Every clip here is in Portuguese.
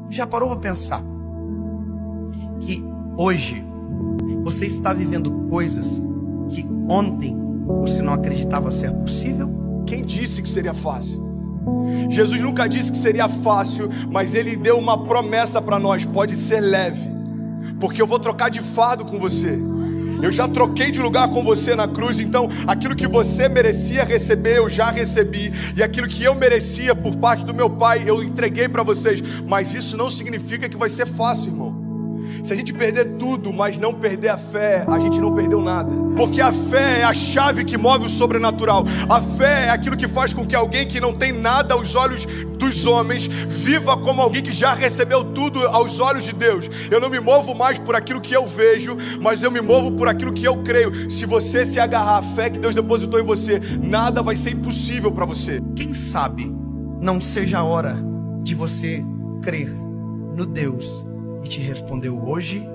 Já parou para pensar que hoje você está vivendo coisas que ontem você não acreditava ser possível? Quem disse que seria fácil? Jesus nunca disse que seria fácil, mas Ele deu uma promessa para nós: pode ser leve, porque eu vou trocar de fardo com você. Eu já troquei de lugar com você na cruz. Então aquilo que você merecia receber, eu já recebi. E aquilo que eu merecia por parte do meu Pai, eu entreguei para vocês. Mas isso não significa que vai ser fácil, irmão. Se a gente perder tudo, mas não perder a fé, a gente não perdeu nada. Porque a fé é a chave que move o sobrenatural. A fé é aquilo que faz com que alguém que não tem nada aos olhos dos homens viva como alguém que já recebeu tudo aos olhos de Deus. Eu não me movo mais por aquilo que eu vejo, mas eu me movo por aquilo que eu creio. Se você se agarrar à fé que Deus depositou em você, nada vai ser impossível para você. Quem sabe não seja a hora de você crer no Deus que te respondeu hoje,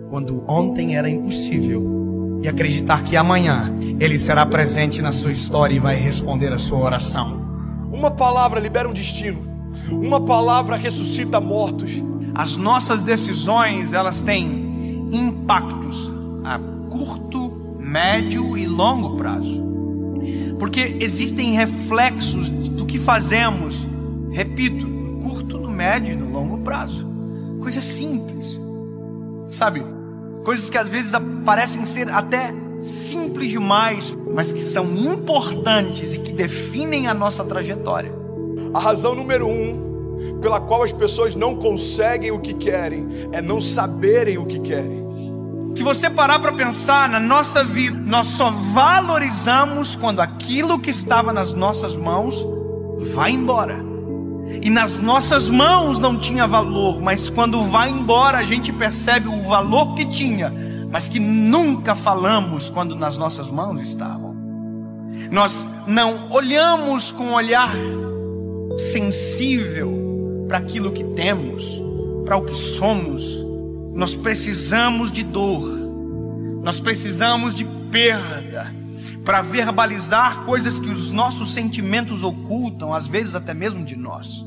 quando ontem era impossível, e acreditar que amanhã Ele será presente na sua história e vai responder a sua oração. Uma palavra libera um destino. Uma palavra ressuscita mortos. As nossas decisões, elas têm impactos a curto, médio e longo prazo. Porque existem reflexos do que fazemos, repito, no curto, no médio e no longo prazo. Coisas simples, sabe? Coisas que às vezes parecem ser até simples demais, mas que são importantes e que definem a nossa trajetória. A razão número 1 pela qual as pessoas não conseguem o que querem é não saberem o que querem. Se você parar para pensar na nossa vida, nós só valorizamos quando aquilo que estava nas nossas mãos vai embora. E nas nossas mãos não tinha valor, mas quando vai embora a gente percebe o valor que tinha, mas que nunca falamos quando nas nossas mãos estavam. Nós não olhamos com um olhar sensível para aquilo que temos, para o que somos. Nós precisamos de dor, nós precisamos de perda, para verbalizar coisas que os nossos sentimentos ocultam, às vezes até mesmo de nós.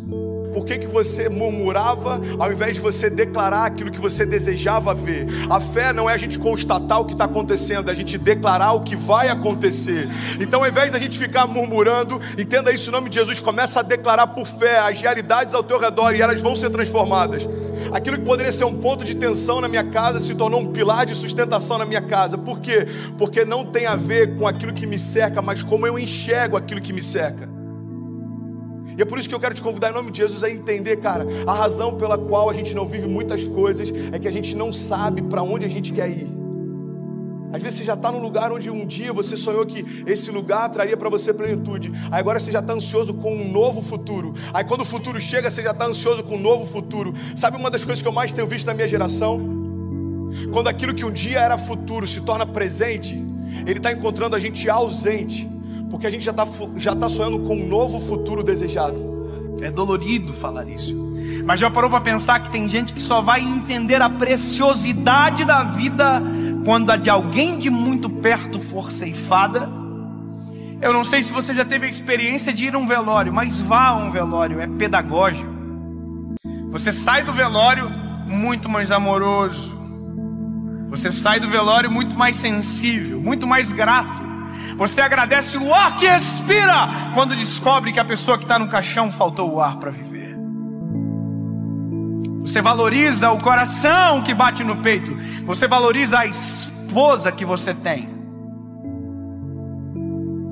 Por que você murmurava ao invés de você declarar aquilo que você desejava ver? A fé não é a gente constatar o que está acontecendo, é a gente declarar o que vai acontecer. Então, ao invés da gente ficar murmurando, entenda isso em nome de Jesus, começa a declarar por fé as realidades ao teu redor e elas vão ser transformadas. Aquilo que poderia ser um ponto de tensão na minha casa se tornou um pilar de sustentação na minha casa. Por quê? Porque não tem a ver com aquilo que me cerca, mas como eu enxergo aquilo que me cerca. E é por isso que eu quero te convidar em nome de Jesus a entender, cara, a razão pela qual a gente não vive muitas coisas é que a gente não sabe para onde a gente quer ir. Às vezes você já está num lugar onde um dia você sonhou que esse lugar traria para você plenitude. Aí agora você já está ansioso com um novo futuro. Aí quando o futuro chega, você já está ansioso com um novo futuro. Sabe uma das coisas que eu mais tenho visto na minha geração? Quando aquilo que um dia era futuro se torna presente, ele está encontrando a gente ausente, porque a gente já tá sonhando com um novo futuro desejado. É dolorido falar isso, mas já parou para pensar que tem gente que só vai entender a preciosidade da vida quando a de alguém de muito perto for ceifada? Eu não sei se você já teve a experiência de ir a um velório, mas vá a um velório, é pedagógico. Você sai do velório muito mais amoroso, você sai do velório muito mais sensível, muito mais grato. Você agradece o ar que respira quando descobre que a pessoa que está no caixão faltou o ar para viver. Você valoriza o coração que bate no peito. Você valoriza a esposa que você tem.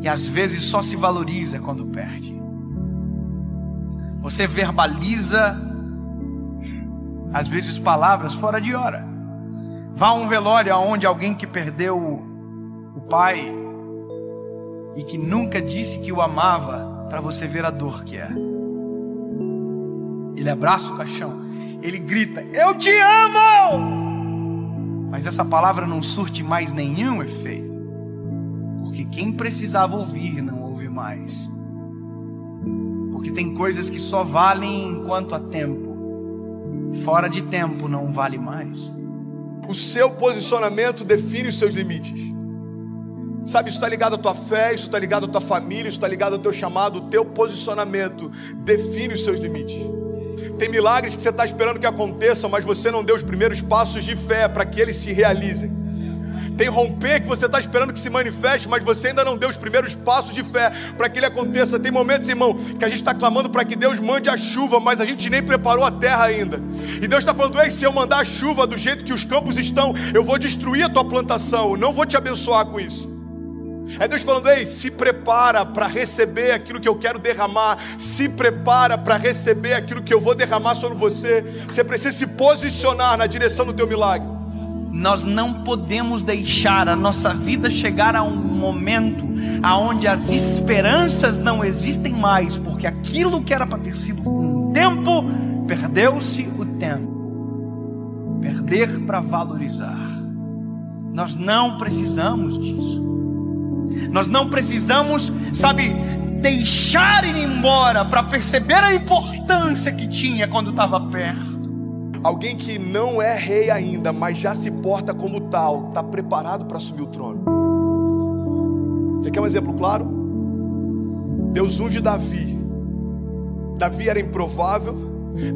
E às vezes só se valoriza quando perde. Você verbaliza, às vezes, palavras fora de hora. Vá a um velório onde alguém que perdeu o pai e que nunca disse que o amava, para você ver a dor que é. Ele abraça o caixão, ele grita, eu te amo! Mas essa palavra não surte mais nenhum efeito, porque quem precisava ouvir não ouve mais. Porque tem coisas que só valem enquanto há tempo, fora de tempo não vale mais. O seu posicionamento define os seus limites. Sabe, isso está ligado à tua fé, isso está ligado à tua família, isso está ligado ao teu chamado. O teu posicionamento define os seus limites. Tem milagres que você está esperando que aconteçam, mas você não deu os primeiros passos de fé para que eles se realizem. Tem romper que você está esperando que se manifeste, mas você ainda não deu os primeiros passos de fé para que ele aconteça. Tem momentos, irmão, que a gente está clamando para que Deus mande a chuva, mas a gente nem preparou a terra ainda. E Deus está falando: ei, se eu mandar a chuva do jeito que os campos estão, eu vou destruir a tua plantação, eu não vou te abençoar com isso. É Deus falando: ei, se prepara para receber aquilo que eu quero derramar, se prepara para receber aquilo que eu vou derramar sobre você. Você precisa se posicionar na direção do teu milagre. Nós não podemos deixar a nossa vida chegar a um momento onde as esperanças não existem mais, porque aquilo que era para ter sido um tempo, perdeu-se o tempo. Perder para valorizar. Nós não precisamos disso. Nós não precisamos, deixar ir embora para perceber a importância que tinha quando estava perto. Alguém que não é rei ainda, mas já se porta como tal, está preparado para assumir o trono. Você quer um exemplo claro? Deus unge Davi. Davi era improvável,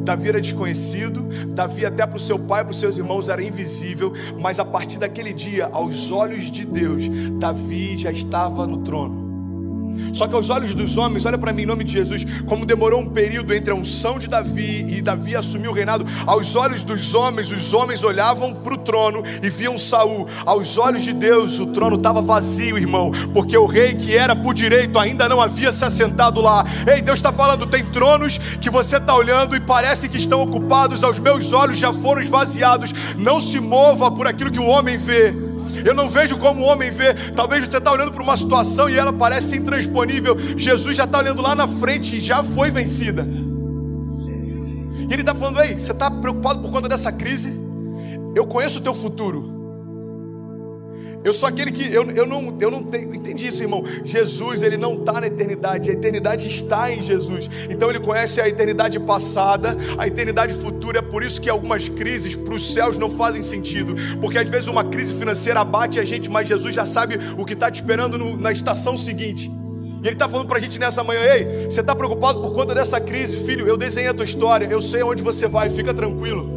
Davi era desconhecido, Davi até para o seu pai e para os seus irmãos era invisível, mas a partir daquele dia, aos olhos de Deus, Davi já estava no trono. Só que aos olhos dos homens, olha para mim em nome de Jesus, como demorou um período entre a unção de Davi e Davi assumir o reinado. Aos olhos dos homens, os homens olhavam para o trono e viam Saul. Aos olhos de Deus, o trono estava vazio, irmão, porque o rei que era por direito ainda não havia se assentado lá. Ei, Deus está falando: tem tronos que você está olhando e parece que estão ocupados, aos meus olhos já foram esvaziados. Não se mova por aquilo que o homem vê. Eu não vejo como o homem vê. Talvez você está olhando para uma situação e ela parece intransponível. Jesus já está olhando lá na frente e já foi vencida. E Ele está falando: ei, você está preocupado por conta dessa crise? Eu conheço o teu futuro. Eu sou aquele que, eu não tenho, entendi isso, irmão. Jesus, Ele não está na eternidade, a eternidade está em Jesus. Então Ele conhece a eternidade passada, a eternidade futura. É por isso que algumas crises para os céus não fazem sentido, porque às vezes uma crise financeira abate a gente, mas Jesus já sabe o que está te esperando na estação seguinte. E Ele está falando para a gente nessa manhã: ei, você está preocupado por conta dessa crise? Filho, eu desenhei a tua história, eu sei aonde você vai, fica tranquilo.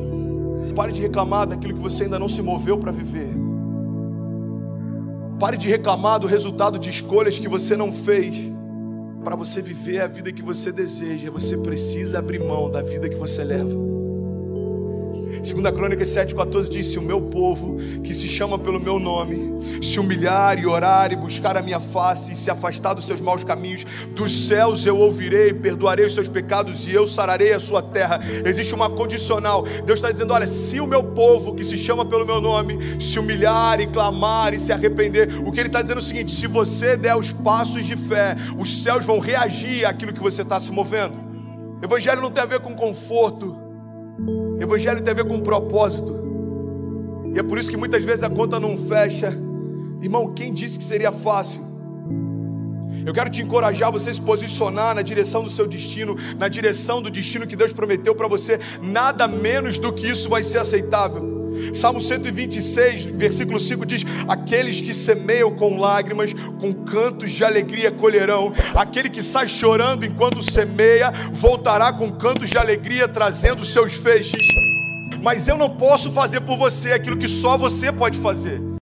Pare de reclamar daquilo que você ainda não se moveu para viver. Pare de reclamar do resultado de escolhas que você não fez. Para você viver a vida que você deseja, você precisa abrir mão da vida que você leva. 2 Crônicas 7,14 diz: se o meu povo, que se chama pelo meu nome, se humilhar e orar e buscar a minha face e se afastar dos seus maus caminhos, dos céus eu ouvirei, perdoarei os seus pecados e eu sararei a sua terra. Existe uma condicional. Deus está dizendo: olha, se o meu povo, que se chama pelo meu nome, se humilhar e clamar e se arrepender, o que Ele está dizendo é o seguinte: se você der os passos de fé, os céus vão reagir àquilo que você está se movendo. Evangelho não tem a ver com conforto. Evangelho tem a ver com propósito. E é por isso que muitas vezes a conta não fecha. Irmão, quem disse que seria fácil? Eu quero te encorajar a você se posicionar na direção do seu destino, na direção do destino que Deus prometeu para você. Nada menos do que isso vai ser aceitável. Salmo 126, versículo 5 diz: aqueles que semeiam com lágrimas, com cantos de alegria colherão. Aquele que sai chorando enquanto semeia, voltará com cantos de alegria, trazendo seus feixes. Mas eu não posso fazer por você aquilo que só você pode fazer.